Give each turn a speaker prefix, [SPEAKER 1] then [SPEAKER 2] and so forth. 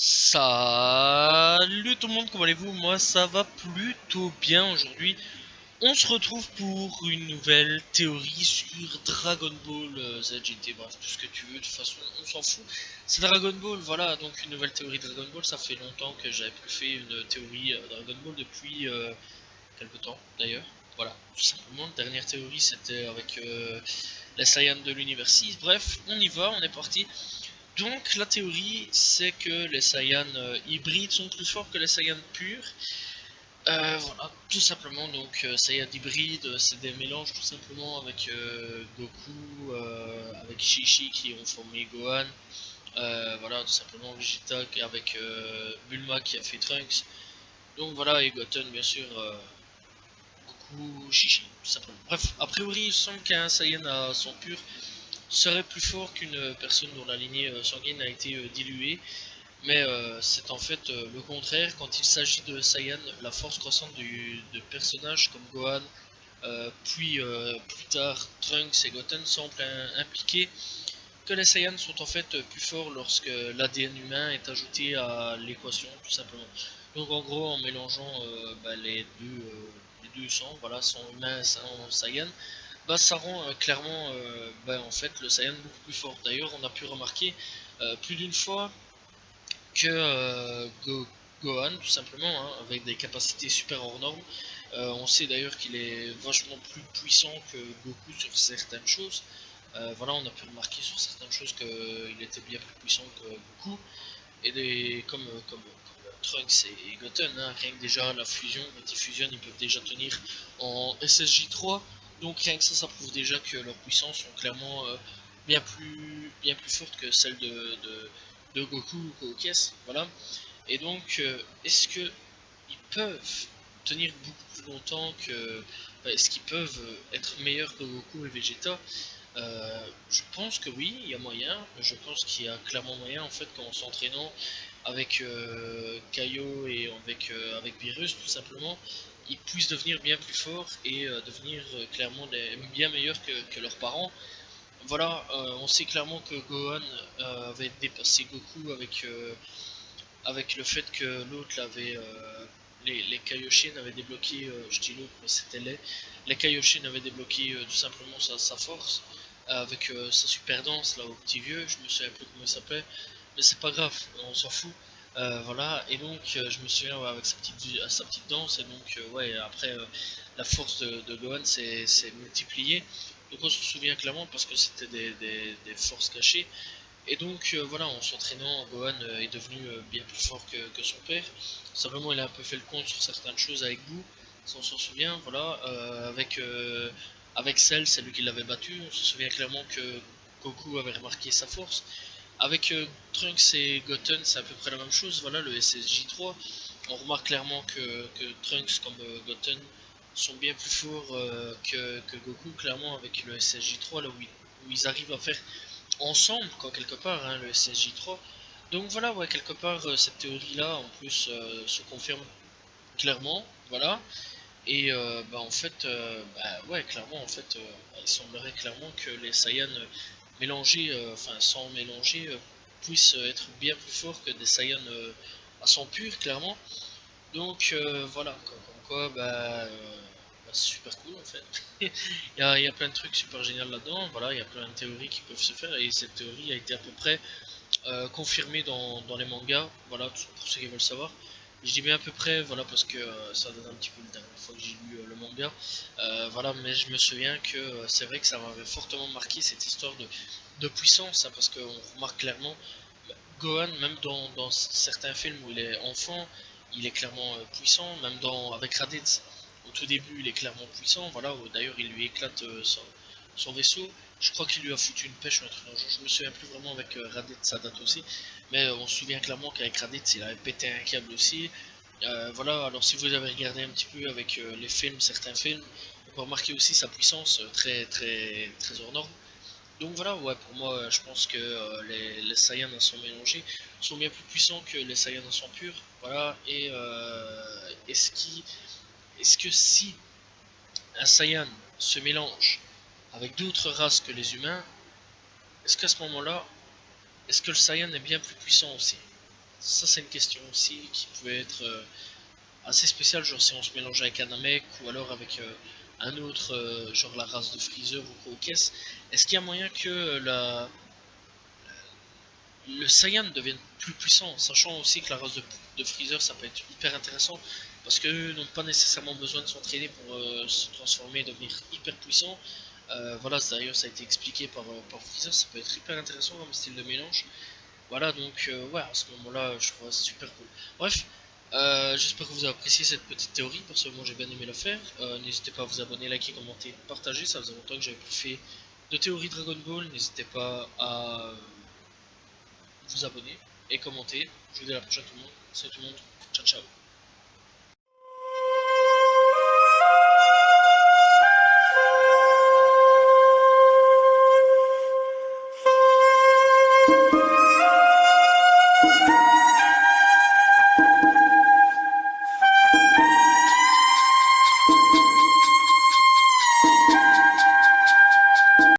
[SPEAKER 1] Salut tout le monde, comment allez-vous? Moi ça va plutôt bien aujourd'hui. On se retrouve pour une nouvelle théorie sur Dragon Ball Z GT, bref, tout ce que tu veux, de toute façon on s'en fout. C'est Dragon Ball, voilà, donc une nouvelle théorie Dragon Ball. Ça fait longtemps que j'avais plus fait une théorie Dragon Ball depuis quelque temps d'ailleurs. Voilà, tout simplement, la dernière théorie c'était avec les Saiyans de l'univers 6. Bref, on y va, on est parti. Donc la théorie c'est que les Saiyans hybrides sont plus forts que les Saiyans purs. Voilà, tout simplement. Donc Saiyans hybrides, c'est des mélanges tout simplement avec Goku, avec Shishi qui ont formé Gohan. Voilà, tout simplement Vegeta avec Bulma qui a fait Trunks. Donc voilà, et Goten bien sûr, Goku, Shishi, tout simplement. Bref, a priori il semble qu'un Saiyan à sang pur serait plus fort qu'une personne dont la lignée sanguine a été diluée. Mais c'est en fait le contraire quand il s'agit de Saiyan, la force croissante de personnages comme Gohan, puis plus tard Trunks et Goten semblent impliquer que les Saiyans sont en fait plus forts lorsque l'ADN humain est ajouté à l'équation, tout simplement. Donc en gros, en mélangeant les deux sangs, voilà, sang humain et sang Saiyan, bah, ça rend clairement en fait le Saiyan beaucoup plus fort. D'ailleurs, on a pu remarquer plus d'une fois que Gohan, tout simplement, hein, avec des capacités super hors normes. On sait d'ailleurs qu'il est vachement plus puissant que Goku sur certaines choses. Voilà, on a pu remarquer sur certaines choses qu'il était bien plus puissant que Goku. Et comme Trunks et Goten, hein, rien que déjà la fusion, quand ils fusionnent, ils peuvent déjà tenir en SSJ3. Donc rien que ça prouve déjà que leurs puissances sont clairement bien plus fortes que celles de Goku ou Kokes. Voilà. Et donc, est-ce que ils peuvent tenir beaucoup plus longtemps que. Est-ce qu'ils peuvent être meilleurs que Goku et Vegeta? Je pense que oui, il y a moyen. Je pense qu'il y a clairement moyen en fait qu'en s'entraînant avec Kaio et avec Beerus tout simplement, ils puissent devenir bien plus forts et devenir clairement bien meilleurs que leurs parents. Voilà, on sait clairement que Gohan avait dépassé Goku avec le fait que l'autre l'avait. Les Kaioshin avaient débloqué, je dis l'autre, mais c'était les Kaioshin avaient débloqué tout simplement sa force avec sa super danse là au petit vieux, je me souviens plus comment il s'appelait, mais c'est pas grave, on s'en fout. Voilà, et donc je me souviens ouais, avec sa petite danse, et donc ouais, après la force de Gohan s'est multipliée, donc on se souvient clairement parce que c'était des forces cachées. Et donc voilà, en s'entraînant, Gohan est devenu bien plus fort que son père. Simplement, il a un peu fait le compte sur certaines choses avec Boo, si on s'en souvient. Voilà, avec Cell, c'est lui qui l'avait battu. On se souvient clairement que Goku avait remarqué sa force. Avec Trunks et Goten, c'est à peu près la même chose. Voilà, le SSJ3. On remarque clairement que Trunks comme Goten sont bien plus forts que Goku, clairement, avec le SSJ3, là où ils arrivent à faire ensemble, quoi, quelque part, hein, le SSJ3. Donc voilà, ouais, quelque part, cette théorie-là, en plus, se confirme clairement, voilà. Et en fait, ouais, clairement, en fait, il semblerait clairement que les Saiyans mélangés, enfin, sans mélanger, puissent être bien plus forts que des Saiyans à sang pur, clairement. Donc voilà, quoi, comme quoi, c'est super cool en fait. Il y a plein de trucs super géniaux là-dedans, voilà, il y a plein de théories qui peuvent se faire, et cette théorie a été à peu près confirmée dans les mangas, voilà, pour ceux qui veulent savoir. Je dis bien à peu près, voilà, parce que ça date un petit peu la dernière fois que j'ai lu le manga, voilà, mais je me souviens que c'est vrai que ça m'avait fortement marqué cette histoire de puissance, hein, parce qu'on remarque clairement Gohan, même dans certains films où il est enfant, il est clairement puissant, même avec Raditz. Au tout début, il est clairement puissant, voilà, d'ailleurs il lui éclate son vaisseau. Je crois qu'il lui a foutu une pêche ou un truc dans le genre. Je me souviens plus vraiment avec Raditz, ça date aussi. Mais on se souvient clairement qu'avec Raditz, il avait pété un câble aussi. Voilà, alors si vous avez regardé un petit peu avec les films, certains films, on peut remarquer aussi sa puissance très très très hors norme. Donc voilà, ouais, pour moi, je pense que les Saiyans à sang mélangés sont bien plus puissants que les Saiyans à sang pur. Voilà, et est-ce que si un Saiyan se mélange avec d'autres races que les humains, est-ce qu'à ce moment-là, est-ce que le Saiyan est bien plus puissant aussi? Ça c'est une question aussi qui pouvait être assez spéciale, genre si on se mélange avec un Namek ou alors avec un autre, genre la race de Freezer ou quoi, qu'est-ce. Est-ce qu'il y a moyen que le Saiyan devienne plus puissant, sachant aussi que la race de Freezer ça peut être hyper intéressant parce qu'eux n'ont pas nécessairement besoin de s'entraîner pour se transformer et devenir hyper puissant. Voilà, d'ailleurs ça a été expliqué par Freezer, ça peut être hyper intéressant comme style de mélange. Voilà, donc ouais, à ce moment-là, je trouve ça super cool. Bref, j'espère que vous avez apprécié cette petite théorie, parce que moi j'ai bien aimé la faire. N'hésitez pas à vous abonner, liker, commenter, partager, ça faisait longtemps que j'avais plus fait de théorie Dragon Ball. N'hésitez pas à vous abonner et commenter. Je vous dis à la prochaine tout le monde. Salut tout le monde, ciao ciao.